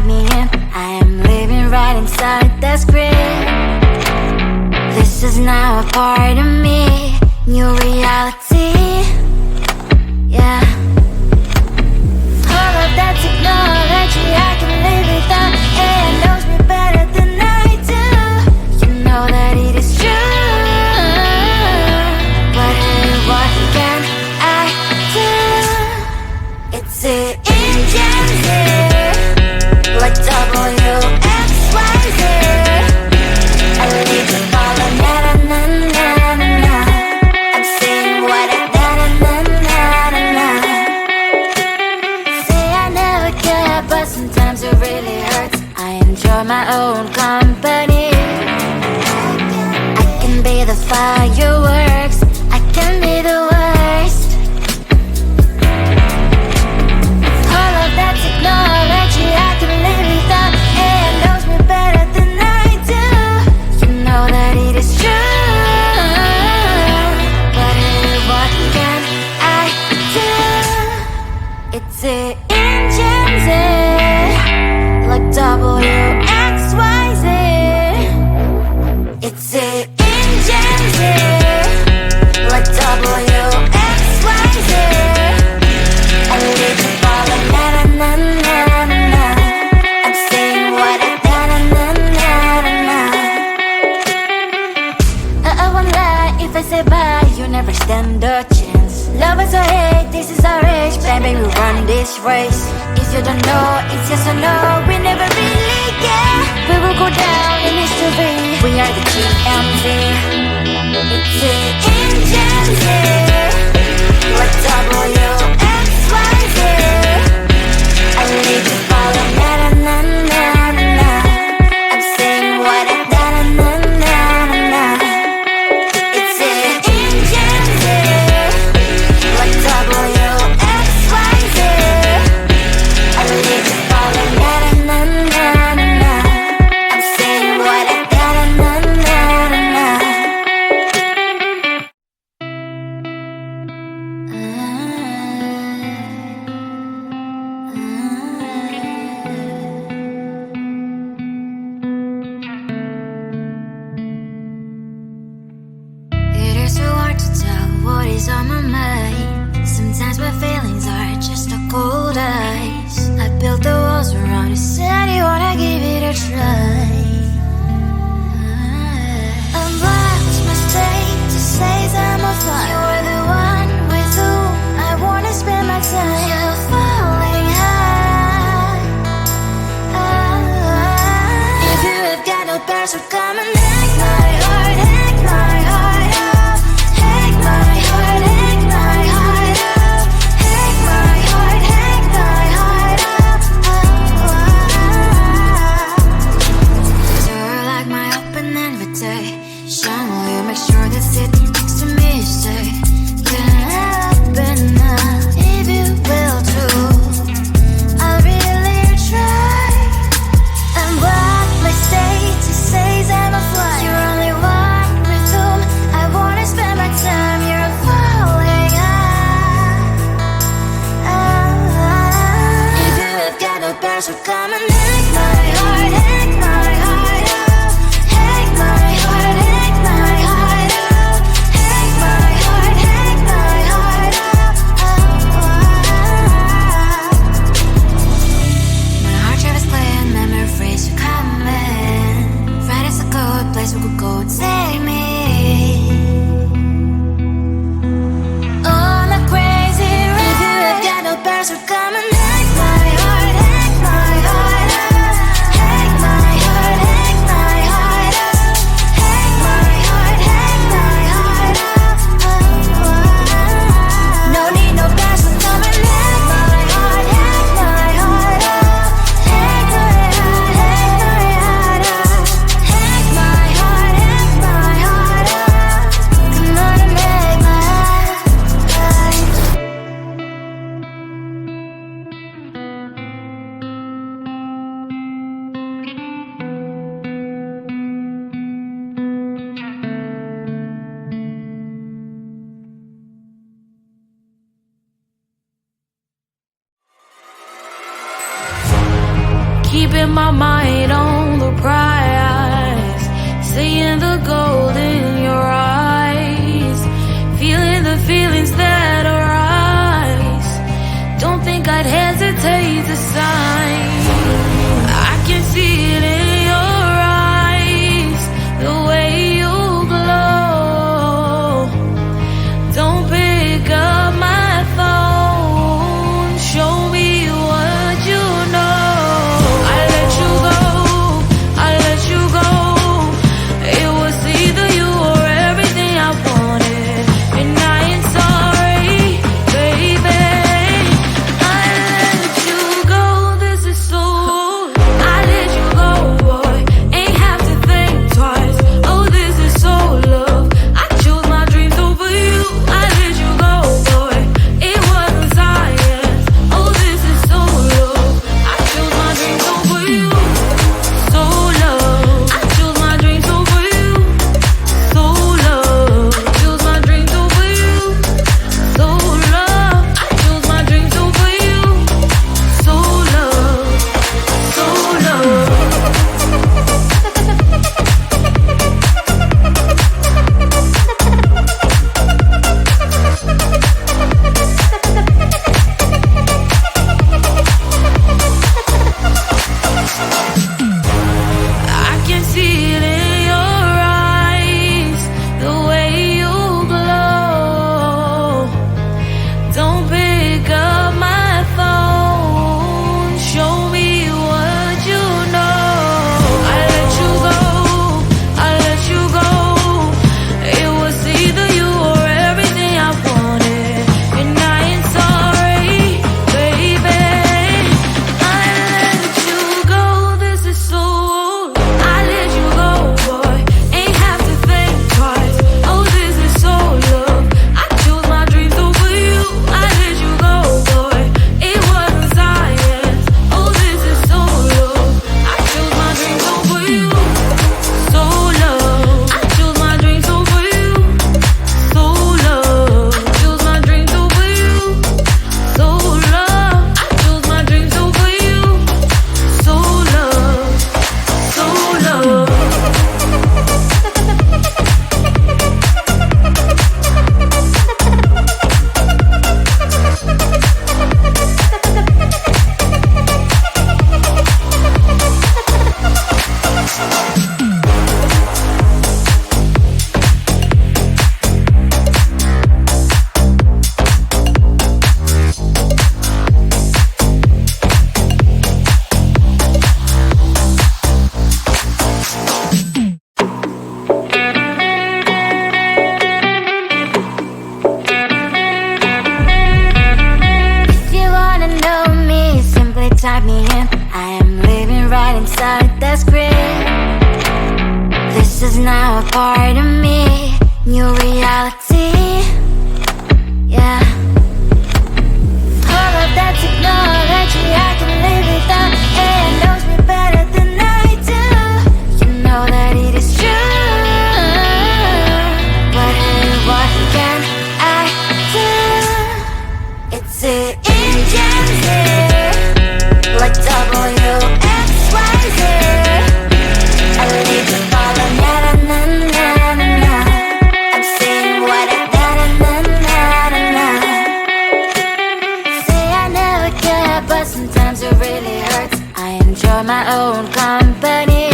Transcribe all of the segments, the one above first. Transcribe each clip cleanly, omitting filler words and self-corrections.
me in. I am living right inside the script. This is now a part of me, new reality. Yeah. All of that technology I can live without. AI knows me better than I do. You know that it is true. But hey, what can I do? It's the engine here, like WXYZ. I leave to follow, na na na na na na. I'm saying what I na na na na na na. Say I never care, but sometimes it really hurts. I enjoy my own company. I can be the fireworks, I can be the worst. All of that technology I can live without. AI knows me better than I do. You know that it is true. But hey, what can I do? It's the engines, like WXYZ. It's the engines, like WXYZ. I live to follow, na na na na na na. I'm saying what I na na na na na na. I won't lie if I say bye, you never stand a chance. Love is or hate, this is our age, baby, we run this race. If you don't know, it's yes or no, we never really care. We will go down in history, we are the GMZ. It's the engines here, like WXYZ. I need to follow, na na na na na na. I'm saying what I na na na na na. It's the engines here, like WXYZ. I need to follow, na na na na na. I'm saying what I na na na na na. It is so hard to tell what is on my mind. Sometimes my feelings are just a cold ice. I built the walls around it, said you wanna give it a try. I'm lost, mistake to say I'm a fly. You're the one with whom I wanna spend my time. You're falling high. If you have got no bears, so come and hack my heart, hack my heart out. Hack my heart, hack my heart out. Hack my heart, hack my heart out. You're like my open invitation. Will you make sure that sitting next to me is safe? Can happen now, if you will too. I'll really try. And what my state to say I'm a fly. You're only one with whom I wanna spend my time. You're falling high. If you have got no bears, so come and hack my heart, hack my heart out. Hack my heart, hack my heart out. the gold in your eyes, feeling the feelings that arise. Don't think I'd hesitate to sign. I can see it in your eyes, the way you glow. Don't pick up my phone, show me what you know. I let you go, I let you go. It was either you or everything I wanted, and I ain't sorry, baby. I let you go, this is so. I let you go, boy, ain't have to think twice. Oh, this is so love. I chose my dreams over you. I let you go, boy, it wasn't science. Oh, this is so love. I chose my dreams over you. So love. I chose my dreams over you. So love. Chose my dreams over you. So love. I chose my dreams over you. So love. So love. I can see it in your eyes, the way you glow. Don't pick up my phone, show me what you know. I let you go, I let you go. It was either you or everything I wanted, and I ain't sorry, baby. I let you go, this is so. I let you go, boy, ain't have to think twice. Oh, this is so love. I chose my dreams over you. I let you go, boy, it wasn't science. Oh, this is so love. I chose my dreams over you. So love. I chose my dreams over you. So love. Chose my dreams over you. So love. I chose my dreams over you. So love. So love. If you wanna know me, simply type me in. I am living right inside the screen. This is now a part of me, new reality. Yeah. All of that technology I can live without. It knows me better than I do. You know that it is true. But hey, what can I do? It's the engines here, like WXYZ. I need to follow, na na na na na na. I'm saying what I na na na na na na. Say I never care, but sometimes it really hurts. I enjoy my own company.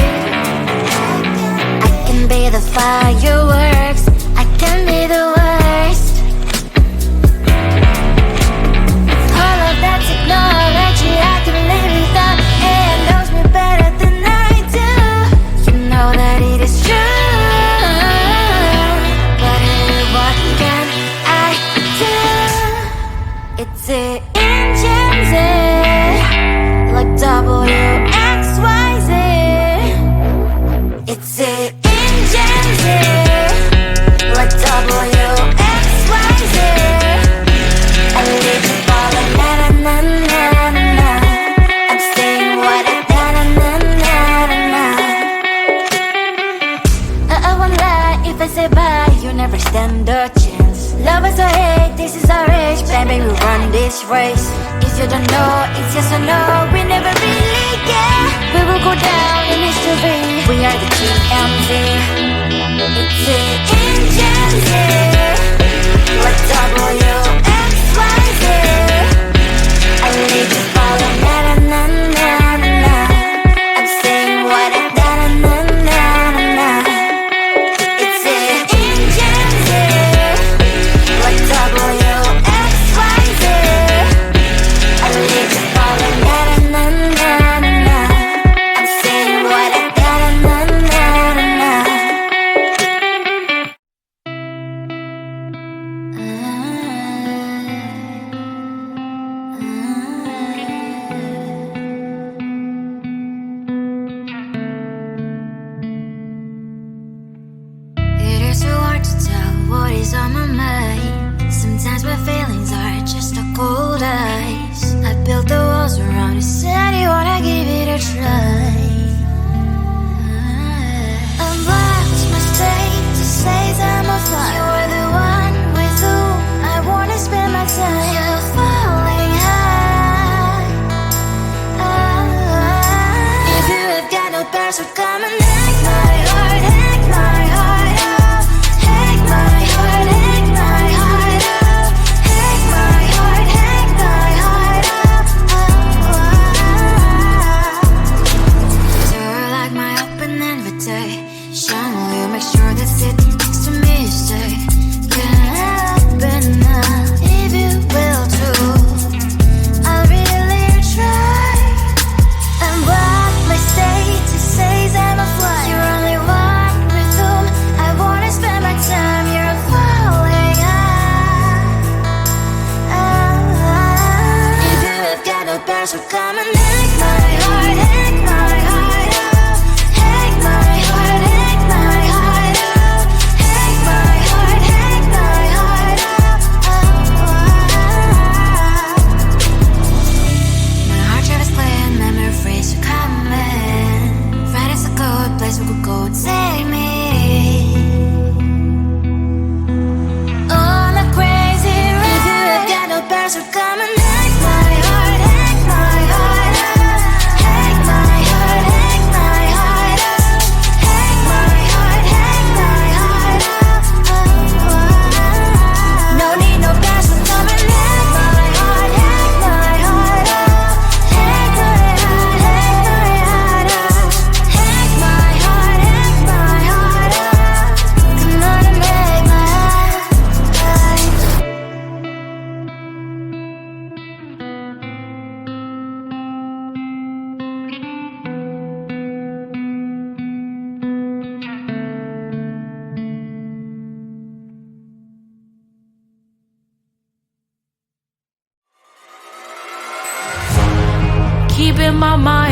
I can be the fireworks, I can be the worst. All of that technology I can live without. It knows me better than I do. You know that it is true. But hey, what can I do? It's the engines, like WXYZ. It's the engines, like WXYZ. I live to follow, na na na na na na. I'm saying what I na na na na na na. I won't lie if I say bye, you never stand a chance. Love us or hate, this is our age, baby, we run this race. If you don't know, it's yes or no, we never really care. We will go down in history, we are the TMZ. what is on my mind. Sometimes my feelings are just a cold ice. I built the walls around you, said you wanna give it a try. I'm lost, my state to say I'm a fly. You're the one with whom I wanna spend my time. You're falling high. If you have got no bears, so come and hack my heart, hack my heart out. Hack my heart, hack my heart out. Hack my heart, hack my heart out. You're like my open invitation. Will you make sure that sitting next to me you say, can happen now, if you will too. I'll really try. And what my state to say I'm a fly. You're only one with whom I wanna spend my time. You're falling high. If you have got no bears, so come and hack my heart, hack my heart out. Hack my heart, hack my heart out. Hack my heart, hack my heart out. My heart drive is clear and memory freeze, so come in. Friday's a good place we could go, take me. On a crazy ride. If you have got no bears, so come and hack my heart, hack my heart out. Hack my heart, hack my heart out. Hack my heart, hack my heart out. No need no bears, so come and hack my heart, hack my heart out. Hack my heart, hack my heart out. Hack my heart, hack my heart out. Come on and make my heart. Keeping my mind